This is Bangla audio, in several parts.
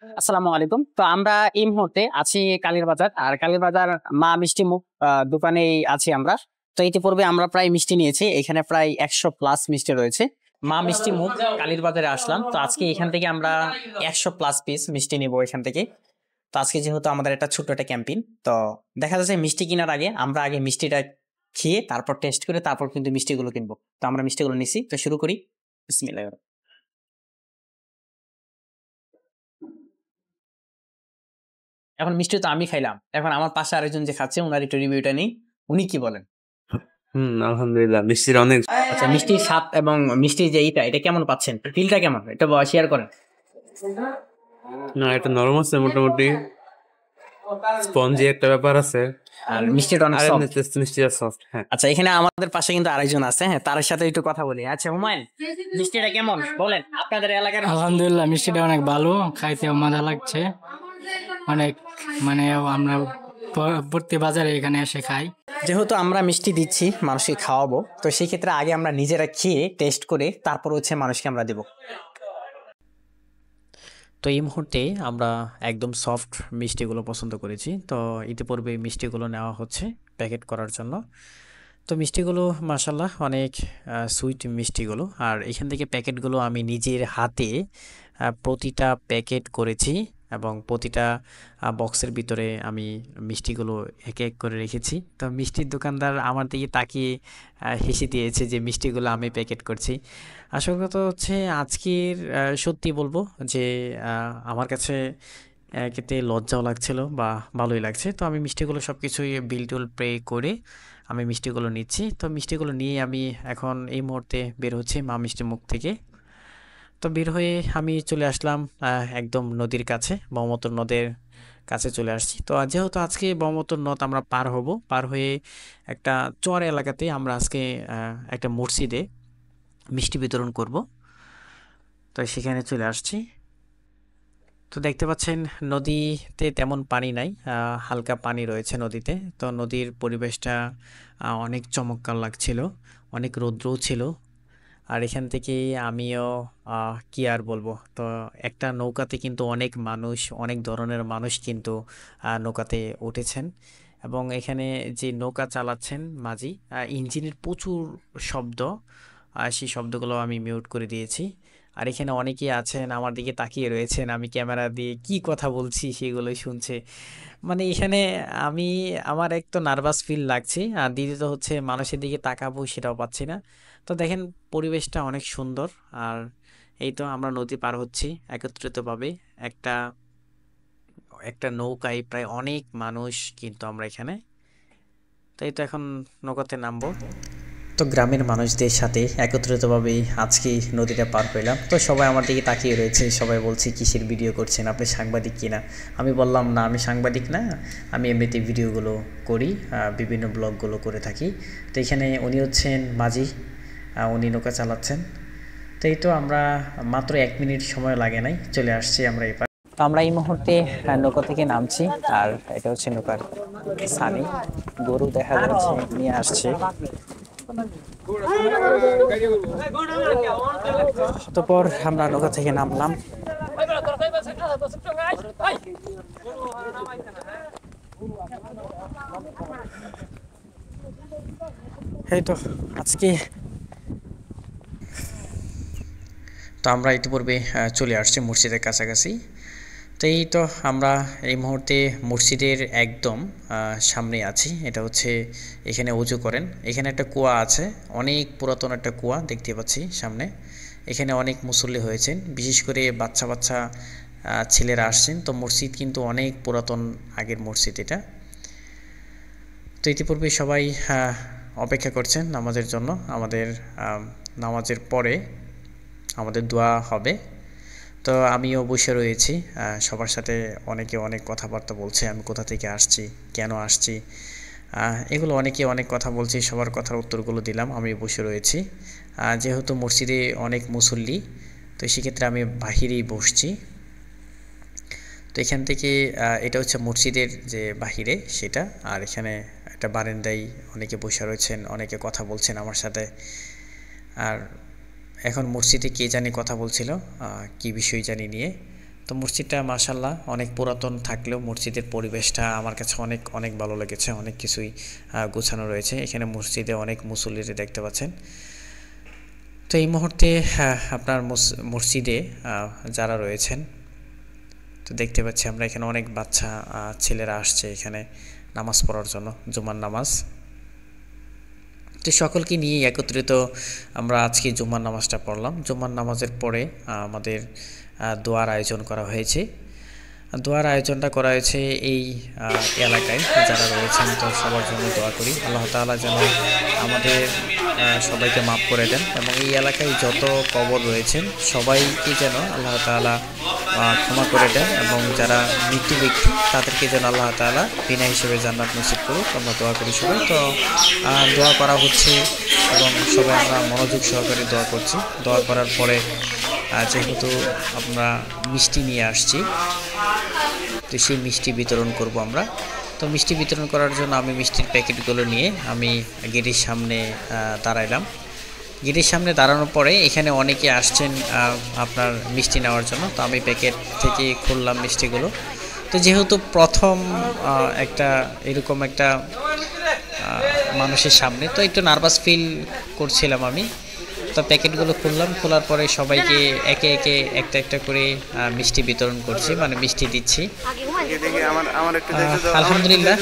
আসসালামু আলাইকুম। তো আমরা এই মুহূর্তে আছি কালীর বাজার। আর কালীর বাজার মা মিষ্টি মুখ দোকানেই আছি আমরা। তো ইতিপূর্বে আমরা প্রায় মিষ্টি নিয়েছি। এখানে প্রায় ১০০ প্লাস মিষ্টি রয়েছে। মা মিষ্টি মুখ কালীর বাজারে আসলাম। তো আজকে এখান থেকে আমরা ১০০ প্লাস পিস মিষ্টি নিবো এখান থেকে। তো আজকে যেহেতু আমাদের একটা ছোট্ট একটা ক্যাম্পেইন, তো দেখা যাচ্ছে মিষ্টি কেনার আগে আমরা আগে মিষ্টিটা খেয়ে তারপর টেস্ট করে তারপর কিন্তু মিষ্টিগুলো কিনবো। তো আমরা মিষ্টিগুলো নিছি। তো শুরু করি। বিসমিল্লাহির এখন মিষ্টি তো আমি খাইলাম। এখন আমার পাশে আরেকজন যে খাচ্ছে উনার একটু রিভিউটা নেই। উনি কি বলেন? আলহামদুলিল্লাহ মিষ্টির অনেক আচ্ছা, মিষ্টির স্বাদ এবং মিষ্টির যে এটা কেমন পাচ্ছেন? ফিলটা কেমন? এটা শেয়ার করেন। না, এটা নরম আছে মোটামুটি, স্পঞ্জি একটা ব্যাপার আছে, আর মিষ্টিটা অনেক আর সফট। এমনিতে মিষ্টিটা সফট। হ্যাঁ, আচ্ছা, এখানে আমাদের পাশে কিন্তু আরেকজন আছে। হ্যাঁ, তার সাথে একটু কথা বলি। আচ্ছা হুমায়ুন, মিষ্টিটা কেমন বলেন আপনাদের এলাকার? আলহামদুলিল্লাহ মিষ্টিটা অনেক ভালো, খাইতে মজা লাগছে অনেক। মানে আমরা প্রতি বাজারে এখানে এসে খাই। যেহেতু আমরা মিষ্টি দিচ্ছি মানুষকে খাওয়াবো, তো সেই ক্ষেত্রে আগে আমরা নিজেরা খেয়ে টেস্ট করে তারপর হচ্ছে মানুষকে আমরা দেবো। তো এই মুহূর্তে আমরা একদম সফট মিষ্টিগুলো পছন্দ করেছি। তো ইতিপূর্বে মিষ্টিগুলো নেওয়া হচ্ছে প্যাকেট করার জন্য। তো মিষ্টিগুলো মাশাল্লাহ অনেক সুইট মিষ্টিগুলো। আর এখান থেকে প্যাকেটগুলো আমি নিজের হাতে প্রতিটা প্যাকেট করেছি এবং প্রতিটা বক্সের ভিতরে আমি মিষ্টিগুলো এক এক করে রেখেছি। তো মিষ্টির দোকানদার আমার দিকে তাকিয়ে হেসে দিয়েছে যে মিষ্টিগুলো আমি প্যাকেট করছি। আসল কথা হচ্ছে আজকের সত্যি বলবো যে আমার কাছে এতে লজ্জাও লাগছিল বা ভালোই লাগছে। তো আমি মিষ্টিগুলো সব কিছুই বিল টুল পে করে আমি মিষ্টিগুলো নিচ্ছি। তো মিষ্টিগুলো নিয়ে আমি এখন এই মুহূর্তে বের হচ্ছি মা মিষ্টি মুখ থেকে। তো বের হয়ে আমি চলে আসলাম একদম নদীর কাছে, ব্রহ্মপুত্র নদের কাছে চলে আসছি। তো যেহেতু আজকে ব্রহ্মপুত্র নদ আমরা পার হব, পার হয়ে একটা চর এলাকাতে আমরা আজকে একটা মসজিদে মিষ্টি বিতরণ করব। তো সেখানে চলে আসছি। তো দেখতে পাচ্ছেন নদীতে তেমন পানি নাই, হালকা পানি রয়েছে নদীতে। তো নদীর পরিবেশটা অনেক চমৎকার লাগছিল, অনেক রৌদ্রও ছিল। আর এখান থেকে আমিও কি আর বলবো, তো একটা নৌকাতে কিন্তু অনেক মানুষ, অনেক ধরনের মানুষ কিন্তু নৌকাতে উঠেছেন। এবং এখানে যে নৌকা চালাচ্ছেন মাঝি, ইঞ্জিনের প্রচুর শব্দ, সেই শব্দগুলো আমি মিউট করে দিয়েছি। আর এখানে অনেকেই আছেন আমার দিকে তাকিয়ে রয়েছেন, আমি ক্যামেরা দিয়ে কি কথা বলছি সেগুলোই শুনছে। মানে এখানে আমি, আমার এক তো নার্ভাস ফিল লাগছে, আর দ্বিতীয়ত হচ্ছে মানুষের দিকে তাকাবো সেটাও পাচ্ছি না। তো দেখেন পরিবেশটা অনেক সুন্দর। আর এই তো আমরা নদী পার হচ্ছি একত্রিতভাবে, একটা একটা নৌকায় প্রায় অনেক মানুষ কিন্তু আমরা এখানে। তাই তো এখন নৌকাতে নামবো। তো গ্রামের মানুষদের সাথে একত্রিতভাবেই আজকে নদীটা পার হইলাম। তো সবাই আমার দিকে তাকিয়ে রয়েছে, সবাই বলছে কিসের ভিডিও করছেন, আপনি সাংবাদিক কিনা? আমি বললাম না, আমি সাংবাদিক না, আমি এমনিতে ভিডিওগুলো করি, বিভিন্ন ব্লগগুলো করে থাকি। তো এখানে উনি হচ্ছেন মাঝি, উনি নৌকা চালাচ্ছেন। তো এই তো আমরা মাত্র 1 মিনিট সময় লাগে নাই, চলে আসছি আমরা এপার। তো আমরা এই মুহূর্তে নৌকা থেকে নামছি। আর এটা হচ্ছে নৌকার সানি, গরু দেখা যাচ্ছে নিয়ে আসছে। অতঃপর আমরা নৌকা থেকে নামলাম। এই তো আজকে তো আমরা ইতিপূর্বে চলে আসছি মসজিদের কাছাকাছি। তো এই তো আমরা এই মুহূর্তে মসজিদের একদম সামনে আছি। এটা হচ্ছে এখানে উজু করেন, এখানে একটা কুয়া আছে, অনেক পুরাতন একটা কুয়া দেখতে পাচ্ছি সামনে। এখানে অনেক মুসল্লি হয়েছেন, বিশেষ করে বাচ্চা বাচ্চা ছেলেরা আসছেন। তো মসজিদ কিন্তু অনেক পুরাতন আগের মসজিদ এটা। তো ইতিপূর্বে সবাই অপেক্ষা করছেন নামাজের জন্য। আমাদের নামাজের পরে আমাদের দোয়া হবে। তো আমিও বসে রয়েছি, সবার সাথে অনেকে অনেক কথাবার্তা বলছে, আমি কোথা থেকে আসছি, কেন আসছি, এগুলো অনেকে অনেক কথা বলছি, সবার কথার উত্তরগুলো দিলাম। আমি বসে রয়েছি, যেহেতু মসজিদে অনেক মুসল্লি, তো সেক্ষেত্রে আমি বাহিরেই বসছি। তো এখান থেকে এটা হচ্ছে মসজিদের যে বাহিরে সেটা, আর এখানে একটা বারান্দায় অনেকে বসে রয়েছেন, অনেকে কথা বলছেন আমার সাথে। আর এখন মসজিদে কে জানি কথা বলছিল, কি বিষয় জানি নিয়ে। তো মসজিদটা মাশাল্লাহ অনেক পুরাতন থাকলেও মসজিদের পরিবেশটা আমার কাছে অনেক অনেক ভালো লেগেছে। অনেক কিছুই গোছানো রয়েছে এখানে মসজিদে, অনেক মুসল্লিদের দেখতে পাচ্ছেন। তো এই মুহূর্তে আপনার মসজিদে যারা রয়েছেন, তো দেখতে পাচ্ছি আমরা এখানে অনেক বাচ্চা ছেলেরা আসছে এখানে নামাজ পড়ার জন্য, জুমার নামাজ। তো সকলকে নিয়ে একত্রিত আমরা আজকে জুমার নামাজটা পড়লাম। জুমার নামাজের পরে আমাদের দোয়ার আয়োজন করা হয়েছে। দোয়ার আয়োজনটা করা হয়েছে এই এলাকায় যারা রয়েছেন, তো সবার জন্য দোয়া করি আল্লাহ তাআলা যেন আমাদের সবাইকে মাফ করে দেন, এবং এই এলাকায় যত কবর রয়েছেন সবাইকে যেন আল্লাহ তাআলা ক্ষমা করে দেন, এবং যারা মৃত্যু ব্যক্তি তাদেরকে যেন আল্লাহ তাআলা বিনা হিসেবে জান্নাত নসিব করুক। আমরা দোয়া করি সবাই। তো দোয়া করা হচ্ছে এবং সবাই আমরা মনোযোগ সহকারে দোয়া করছি। দোয়া করার পরে যেহেতু আমরা মিষ্টি নিয়ে আসছি, তো সেই মিষ্টি বিতরণ করব আমরা। তো মিষ্টি বিতরণ করার জন্য আমি মিষ্টির প্যাকেটগুলো নিয়ে আমি গেটের সামনে দাঁড়াইলাম। গেটের সামনে দাঁড়ানোর পরে এখানে অনেকে আসছেন আপনার মিষ্টি নেওয়ার জন্য। তো আমি প্যাকেট থেকে খুললাম মিষ্টিগুলো। তো যেহেতু প্রথম একটা এরকম একটা মানুষের সামনে, তো একটু নার্ভাস ফিল করছিলাম আমি। তো প্যাকেটগুলো খুললাম, খোলার পরে সবাইকে একে একে একটা একটা করে মিষ্টি বিতরণ করছি, মানে মিষ্টি দিচ্ছি। আলহামদুলিল্লাহ,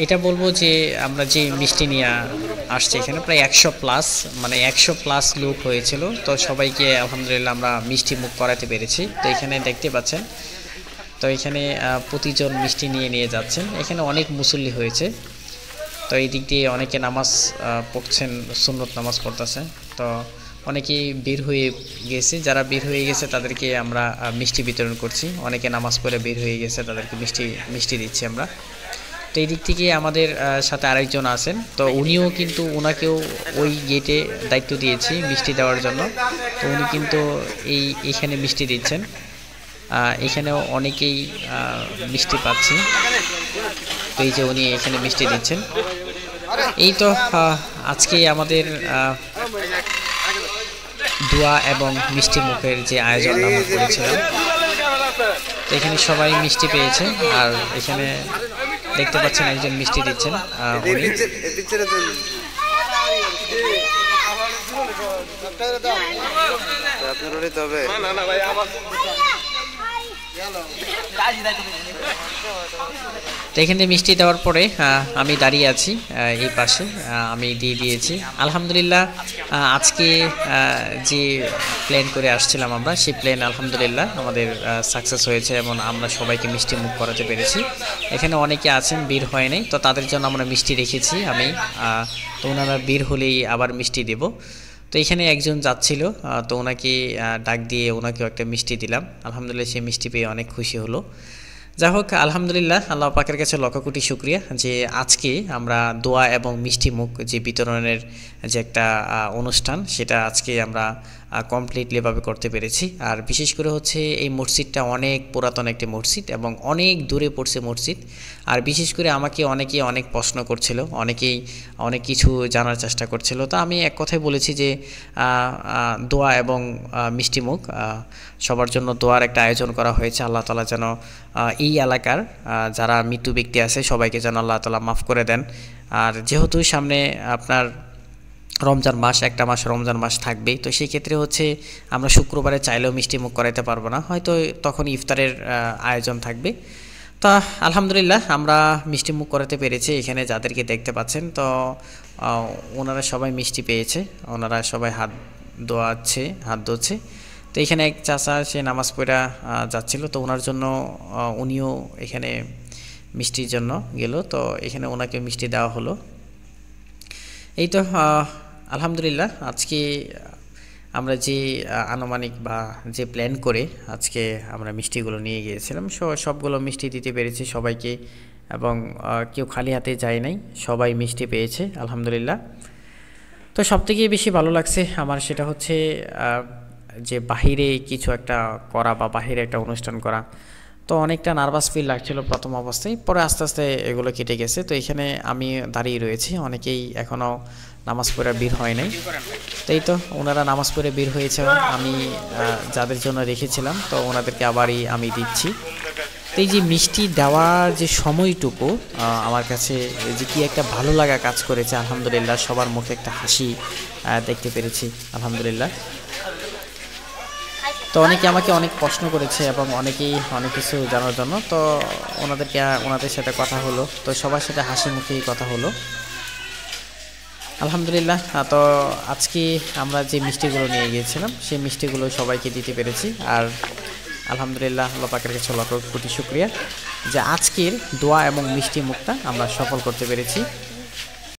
এটা বলবো যে আমরা যে মিষ্টি নিয়ে আসছি এখানে প্রায় 100+, মানে 100+ লোক হয়েছিল। তো সবাইকে আলহামদুলিল্লাহ আমরা মিষ্টি মুখ করাতে পেরেছি। তো এখানে দেখতে পাচ্ছেন, তো এখানে প্রতিজন মিষ্টি নিয়ে নিয়ে যাচ্ছেন। এখানে অনেক মুসল্লি হয়েছে। তো এই দিক দিয়ে অনেকে নামাজ পড়ছেন, সুন্নত নামাজ পড়তেছে। তো অনেকেই বের হয়ে গেছে, যারা বের হয়ে গেছে তাদেরকে আমরা মিষ্টি বিতরণ করছি। অনেকে নামাজ পড়ে বের হয়ে গেছে, তাদেরকে মিষ্টি দিচ্ছি আমরা। তো এই দিক থেকে আমাদের সাথে আরেকজন আছেন, তো উনিও কিন্তু, ওনাকেও ওই গেটে দায়িত্ব দিয়েছি মিষ্টি দেওয়ার জন্য। তো উনি কিন্তু এইখানে মিষ্টি দিচ্ছেন। এখানেও অনেকেই মিষ্টি পাচ্ছি। তো এই যে উনি এখানে মিষ্টি দিচ্ছেন। এই তো আজকে আমাদের দোয়া এবং মিষ্টি মুখের যে আয়োজন আমরা করেছিলাম, তো এখানে সবাই মিষ্টি পেয়েছে। আর এখানে দেখতে পাচ্ছেন একজন মিষ্টি দিচ্ছেন উনি। তো এখানে মিষ্টি দেওয়ার পরে আমি দাঁড়িয়ে আছি এই পাশে, আমি দিয়ে দিয়েছি। আলহামদুলিল্লাহ, আজকে যে প্ল্যান করে আসছিলাম আমরা, সেই প্ল্যান আলহামদুলিল্লাহ আমাদের সাকসেস হয়েছে, এবং আমরা সবাইকে মিষ্টি মুখ করাতে পেরেছি। এখানে অনেকে আছেন বের হয় নাই, তো তাদের জন্য আমরা মিষ্টি রেখেছি আমি। তো ওনারা বের হলেই আবার মিষ্টি দেব। তো এখানে একজন যাচ্ছিল, তো ওনাকে ডাক দিয়ে ওনাকেও একটা মিষ্টি দিলাম। আলহামদুলিল্লাহ, সে মিষ্টি পেয়ে অনেক খুশি হলো। যাই হোক, আলহামদুলিল্লাহ, আল্লাহ পাকের কাছে লক্ষ কোটি শুকরিয়া যে আজকে আমরা দোয়া এবং মিষ্টি মুখ যে বিতরণের যে একটা অনুষ্ঠান, সেটা আজকে আমরা কমপ্লিটলিভাবে করতে পেরেছি। আর বিশেষ করে হচ্ছে এই মসজিদটা অনেক পুরাতন একটি মসজিদ এবং অনেক দূরে পড়ছে মসজিদ। আর বিশেষ করে আমাকে অনেকেই অনেক প্রশ্ন করছিল, অনেকেই অনেক কিছু জানার চেষ্টা করছিল। তো আমি এক কথাই বলেছি যে দোয়া এবং মিষ্টি মুখ সবার জন্য দোয়ার একটা আয়োজন করা হয়েছে। আল্লাহ তাআলা যেন এই এলাকার যারা মৃত্যু ব্যক্তি আছে সবাইকে যেন আল্লাহ তাআলা মাফ করে দেন। আর যেহেতু সামনে আপনার রমজান মাস, একটা মাস রমজান মাস থাকবেই, তো সেই ক্ষেত্রে হচ্ছে আমরা শুক্রবারে চাইলেও মিষ্টি মুখ করাইতে পারবো না, হয়তো তখন ইফতারের আয়োজন থাকবে। তা আলহামদুলিল্লাহ আমরা মিষ্টি মুখ করাতে পেরেছি। এখানে যাদেরকে দেখতে পাচ্ছেন, তো ওনারা সবাই মিষ্টি পেয়েছে, ওনারা সবাই হাত ধোচ্ছে। তো এখানে এক চাচা, সে নামাজ পড়া যাচ্ছিল, তো ওনার জন্য উনিও এখানে মিষ্টির জন্য গেল, তো এখানে ওনাকে মিষ্টি দেওয়া হলো। এই তো আলহামদুলিল্লাহ, আজকে আমরা যে আনুমানিক বা যে প্ল্যান করে আজকে আমরা মিষ্টিগুলো নিয়ে গিয়েছিলাম, সবগুলো মিষ্টি দিতে পেরেছি সবাইকে, এবং কেউ খালি হাতে যায় নাই, সবাই মিষ্টি পেয়েছে আলহামদুলিল্লাহ। তো সবথেকে বেশি ভালো লাগছে আমার সেটা হচ্ছে যে বাহিরে কিছু একটা করা বা বাহিরে একটা অনুষ্ঠান করা। তো অনেকটা নার্ভাস ফিল লাগছিল প্রথম অবস্থায়, পরে আস্তে আস্তে এগুলো কেটে গেছে। তো এখানে আমি দাঁড়িয়ে রয়েছি, অনেকেই এখনও নামাজ পড়ে বের হয় নাই। তো এই তো ওনারা নামাজ পড়ে বের হয়েছে, আমি যাদের জন্য রেখেছিলাম তো ওনাদেরকে আবারই আমি দিচ্ছি। তো এই যে মিষ্টি দেওয়ার যে সময়টুকু আমার কাছে যে কি একটা ভালো লাগা কাজ করেছে, আলহামদুলিল্লাহ। সবার মুখে একটা হাসি দেখতে পেরেছি, আলহামদুলিল্লাহ। তো অনেকে আমাকে অনেক প্রশ্ন করেছে এবং অনেকেই অনেক কিছু জানার জন্য, তো ওনাদের সাথে কথা হলো, তো সবার সাথে হাসি মুখেই কথা হলো, আলহামদুলিল্লাহ। তো আজকে আমরা যে মিষ্টিগুলো নিয়ে গিয়েছিলাম সেই মিষ্টিগুলো সবাইকে দিতে পেরেছি। আর আলহামদুলিল্লাহ, আল্লাহ পাকের কাছে লাখ কোটি শুকরিয়া যে আজকের দোয়া এবং মিষ্টি মুখটা আমরা সফল করতে পেরেছি।